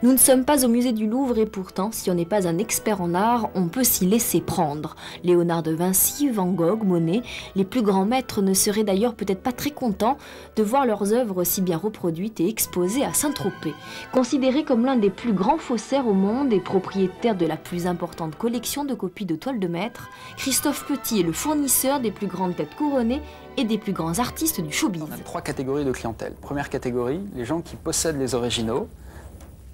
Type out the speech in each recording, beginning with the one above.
Nous ne sommes pas au musée du Louvre et pourtant, si on n'est pas un expert en art, on peut s'y laisser prendre. Léonard de Vinci, Van Gogh, Monet, les plus grands maîtres ne seraient d'ailleurs peut-être pas très contents de voir leurs œuvres si bien reproduites et exposées à Saint-Tropez. Considéré comme l'un des plus grands faussaires au monde et propriétaire de la plus importante collection de copies de toiles de maître, Christophe Petit est le fournisseur des plus grandes têtes couronnées et des plus grands artistes du showbiz. On a 3 catégories de clientèle. Première catégorie, les gens qui possèdent les originaux,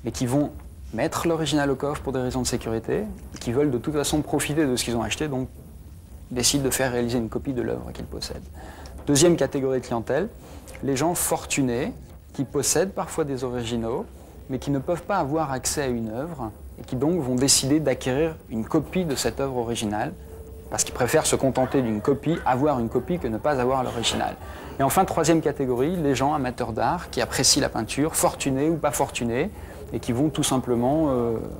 mais qui vont mettre l'original au coffre pour des raisons de sécurité, et qui veulent de toute façon profiter de ce qu'ils ont acheté, donc décident de faire réaliser une copie de l'œuvre qu'ils possèdent. Deuxième catégorie de clientèle, les gens fortunés qui possèdent parfois des originaux, mais qui ne peuvent pas avoir accès à une œuvre, et qui donc vont décider d'acquérir une copie de cette œuvre originale, parce qu'ils préfèrent se contenter d'une copie, avoir une copie, que ne pas avoir l'original. Et enfin, troisième catégorie, les gens amateurs d'art qui apprécient la peinture, fortunés ou pas fortunés, et qui vont tout simplement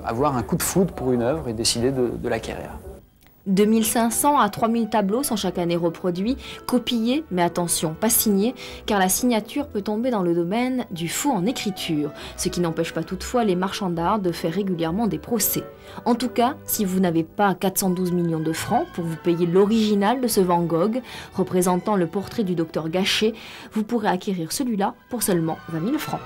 avoir un coup de foudre pour une œuvre et décider de l'acquérir. 2500 à 3000 tableaux sont chaque année reproduits, copiés, mais attention, pas signés, car la signature peut tomber dans le domaine du faux en écriture, ce qui n'empêche pas toutefois les marchands d'art de faire régulièrement des procès. En tout cas, si vous n'avez pas 412 millions de francs pour vous payer l'original de ce Van Gogh, représentant le portrait du docteur Gachet, vous pourrez acquérir celui-là pour seulement 20 000 francs.